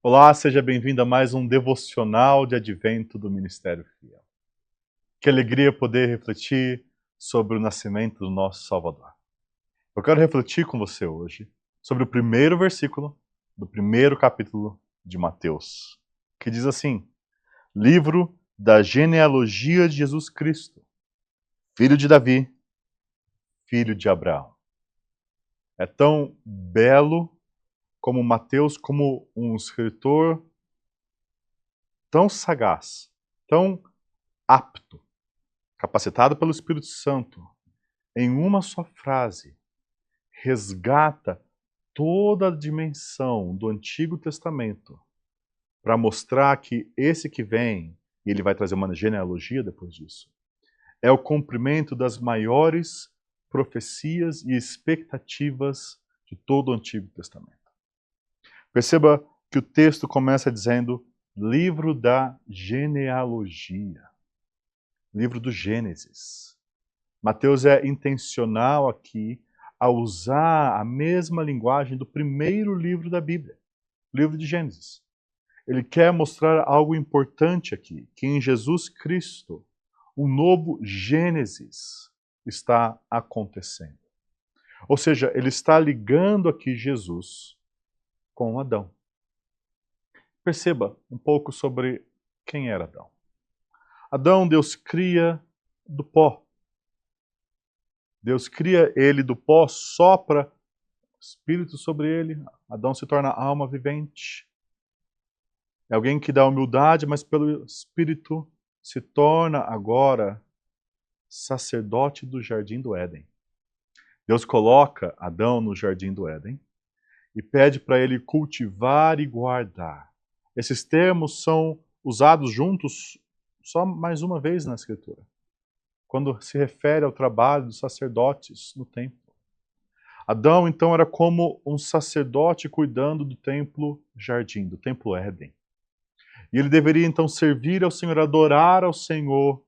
Olá, seja bem-vindo a mais um devocional de advento do Ministério Fiel. Que alegria poder refletir sobre o nascimento do nosso Salvador. Eu quero refletir com você hoje sobre o primeiro versículo do primeiro capítulo de Mateus, que diz assim: Livro da genealogia de Jesus Cristo, filho de Davi, filho de Abraão. É tão belo como Mateus, como um escritor tão sagaz, tão apto, capacitado pelo Espírito Santo, em uma só frase, resgata toda a dimensão do Antigo Testamento para mostrar que esse que vem, e ele vai trazer uma genealogia depois disso, é o cumprimento das maiores profecias e expectativas de todo o Antigo Testamento. Perceba que o texto começa dizendo livro da genealogia, livro do Gênesis. Mateus é intencional aqui a usar a mesma linguagem do primeiro livro da Bíblia, o livro de Gênesis. Ele quer mostrar algo importante aqui, que em Jesus Cristo, um novo Gênesis está acontecendo. Ou seja, ele está ligando aqui Jesus com Adão. Perceba um pouco sobre quem era Adão. Adão, Deus cria do pó. Deus cria ele do pó, sopra Espírito sobre ele, Adão se torna alma vivente. É alguém que dá humildade, mas pelo Espírito se torna agora sacerdote do Jardim do Éden. Deus coloca Adão no Jardim do Éden e pede para ele cultivar e guardar. Esses termos são usados juntos só mais uma vez na Escritura, quando se refere ao trabalho dos sacerdotes no templo. Adão, então, era como um sacerdote cuidando do templo jardim, do templo Éden. E ele deveria, então, servir ao Senhor, adorar ao Senhor,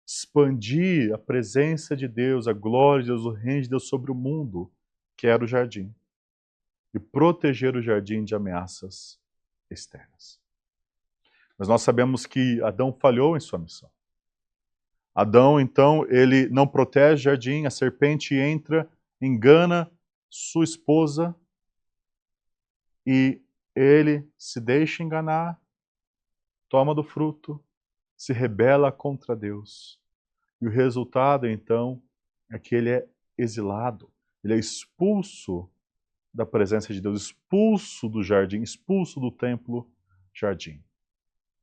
expandir a presença de Deus, a glória de Deus, o reino de Deus sobre o mundo, que era o jardim, e proteger o jardim de ameaças externas. Mas nós sabemos que Adão falhou em sua missão. Adão, então, ele não protege o jardim, a serpente entra, engana sua esposa e ele se deixa enganar, toma do fruto, se rebela contra Deus. E o resultado, então, é que ele é exilado, ele é expulso da presença de Deus, expulso do jardim, expulso do templo jardim.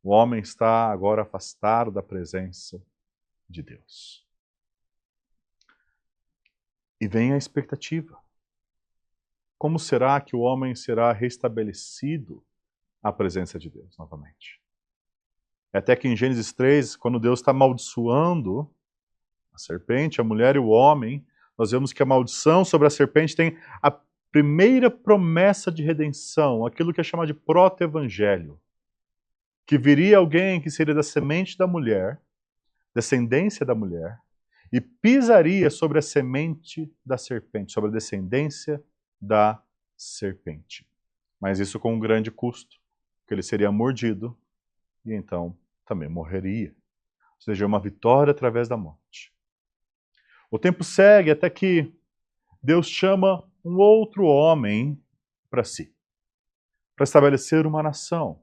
O homem está agora afastado da presença de Deus. E vem a expectativa. Como será que o homem será restabelecido à presença de Deus novamente? Até que em Gênesis 3, quando Deus está amaldiçoando a serpente, a mulher e o homem, nós vemos que a maldição sobre a serpente tem a primeira promessa de redenção, aquilo que é chamado de proto-evangelho, que viria alguém que seria da semente da mulher, descendência da mulher, e pisaria sobre a semente da serpente, sobre a descendência da serpente. Mas isso com um grande custo, porque ele seria mordido e então também morreria. Ou seja, uma vitória através da morte. O tempo segue até que Deus chama um outro homem para si, para estabelecer uma nação.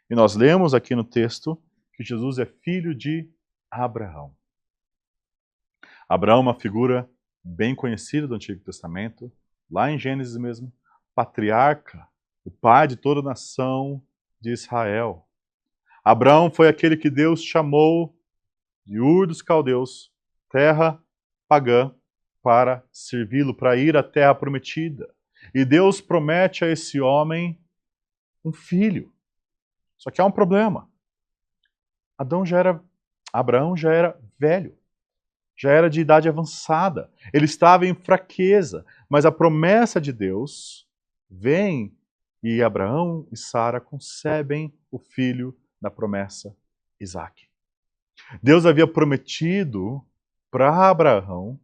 E nós lemos aqui no texto que Jesus é filho de Abraão. Abraão é uma figura bem conhecida do Antigo Testamento, lá em Gênesis mesmo, patriarca, o pai de toda a nação de Israel. Abraão foi aquele que Deus chamou de Ur dos Caldeus, terra pagã, para servi-lo, para ir à terra prometida. E Deus promete a esse homem um filho. Só que há um problema. Abraão já era velho. Já era de idade avançada, ele estava em fraqueza, mas a promessa de Deus vem e Abraão e Sara concebem o filho da promessa, Isaque. Deus havia prometido para Abraão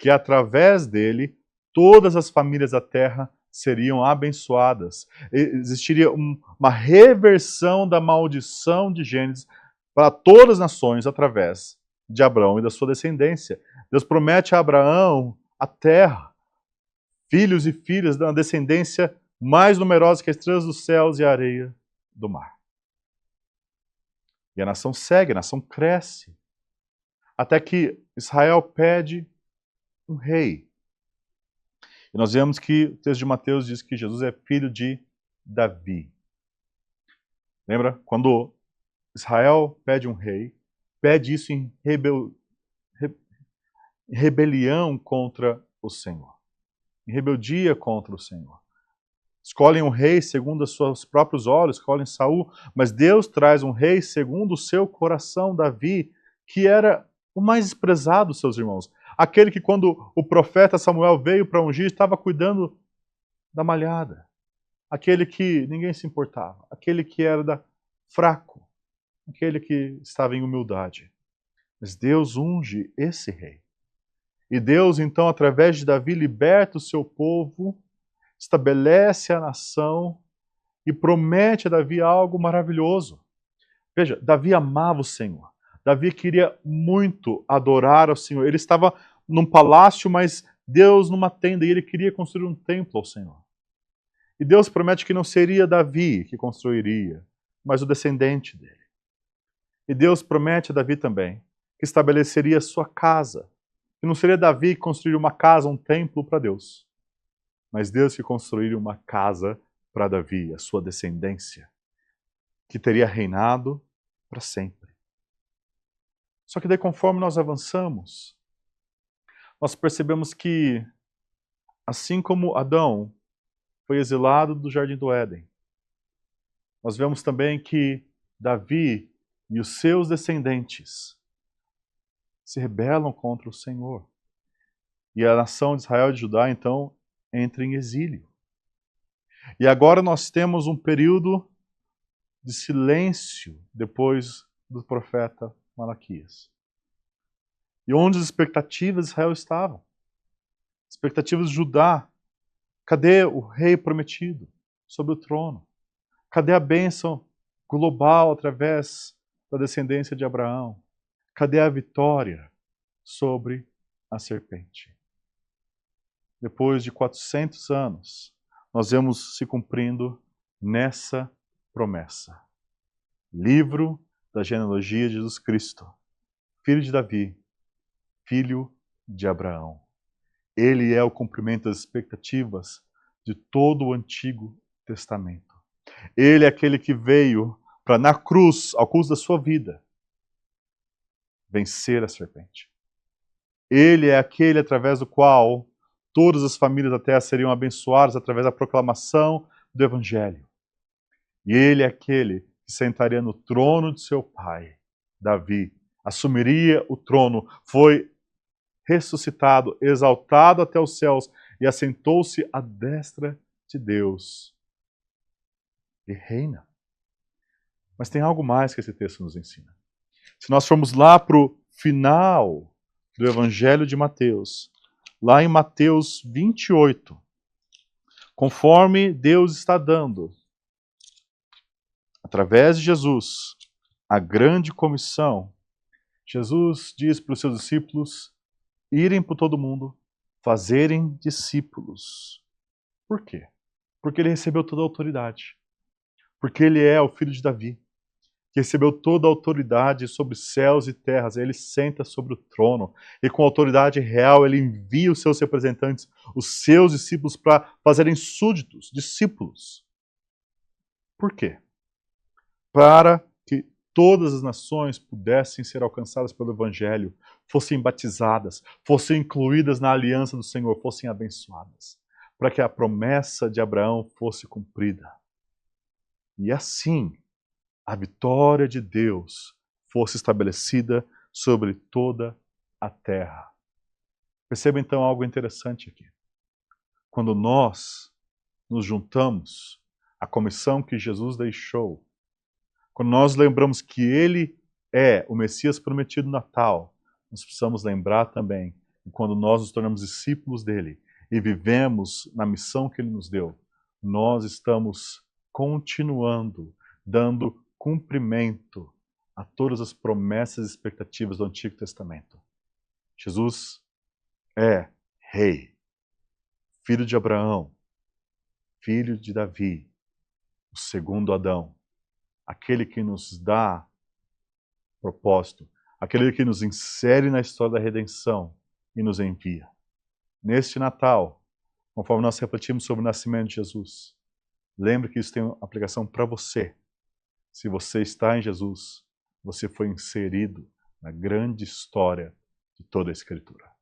que através dele todas as famílias da terra seriam abençoadas. Existiria uma reversão da maldição de Gênesis para todas as nações através de Abraão e da sua descendência. Deus promete a Abraão a terra, filhos e filhas da descendência mais numerosa que as estrelas dos céus e a areia do mar. E a nação segue, a nação cresce, até que Israel pede um rei. E nós vemos que o texto de Mateus diz que Jesus é filho de Davi. Lembra? Quando Israel pede um rei, pede isso em rebelião contra o Senhor, em rebeldia contra o Senhor. Escolhem um rei segundo os seus próprios olhos, escolhem Saul, mas Deus traz um rei segundo o seu coração, Davi, que era o mais desprezado dos seus irmãos. Aquele que, quando o profeta Samuel veio para ungir, estava cuidando da malhada. Aquele que ninguém se importava. Aquele que era fraco. Aquele que estava em humildade. Mas Deus unge esse rei. E Deus, então, através de Davi, liberta o seu povo, estabelece a nação e promete a Davi algo maravilhoso. Veja, Davi amava o Senhor. Davi queria muito adorar ao Senhor. Ele estava num palácio, mas Deus numa tenda, e ele queria construir um templo ao Senhor. E Deus promete que não seria Davi que construiria, mas o descendente dele. E Deus promete a Davi também que estabeleceria sua casa. E não seria Davi que construiria uma casa, um templo para Deus, mas Deus que construiria uma casa para Davi, a sua descendência, que teria reinado para sempre. Só que daí, conforme nós avançamos, nós percebemos que, assim como Adão foi exilado do Jardim do Éden, nós vemos também que Davi e os seus descendentes se rebelam contra o Senhor. E a nação de Israel e de Judá, então, entra em exílio. E agora nós temos um período de silêncio depois do profeta Malaquias. E onde as expectativas de Israel estavam? Expectativas de Judá. Cadê o rei prometido sobre o trono? Cadê a bênção global através da descendência de Abraão? Cadê a vitória sobre a serpente? Depois de 400 anos, nós vemos se cumprindo nessa promessa. Livro da genealogia de Jesus Cristo, filho de Davi, filho de Abraão. Ele é o cumprimento das expectativas de todo o Antigo Testamento. Ele é aquele que veio para, na cruz, ao custo da sua vida, vencer a serpente. Ele é aquele através do qual todas as famílias da terra seriam abençoadas através da proclamação do Evangelho. E ele é aquele que sentaria no trono de seu pai, Davi, assumiria o trono, foi ressuscitado, exaltado até os céus e assentou-se à destra de Deus. E reina. Mas tem algo mais que esse texto nos ensina. Se nós formos lá para o final do Evangelho de Mateus, lá em Mateus 28, conforme Deus está dando, através de Jesus, a grande comissão, Jesus diz para os seus discípulos irem por todo mundo, fazerem discípulos. Por quê? Porque ele recebeu toda a autoridade. Porque ele é o filho de Davi, que recebeu toda a autoridade sobre céus e terras. Ele senta sobre o trono e com autoridade real ele envia os seus representantes, os seus discípulos, para fazerem súditos, discípulos. Por quê? Para que todas as nações pudessem ser alcançadas pelo Evangelho, fossem batizadas, fossem incluídas na aliança do Senhor, fossem abençoadas, para que a promessa de Abraão fosse cumprida. E assim, a vitória de Deus fosse estabelecida sobre toda a terra. Perceba então algo interessante aqui. Quando nós nos juntamos à comissão que Jesus deixou, quando nós lembramos que Ele é o Messias prometido no Natal, nós precisamos lembrar também que quando nós nos tornamos discípulos dele, e vivemos na missão que Ele nos deu, nós estamos continuando, dando cumprimento a todas as promessas e expectativas do Antigo Testamento. Jesus é Rei, filho de Abraão, filho de Davi, o segundo Adão, aquele que nos dá propósito, aquele que nos insere na história da redenção e nos envia. Neste Natal, conforme nós refletimos sobre o nascimento de Jesus, lembre que isso tem uma aplicação para você. Se você está em Jesus, você foi inserido na grande história de toda a Escritura.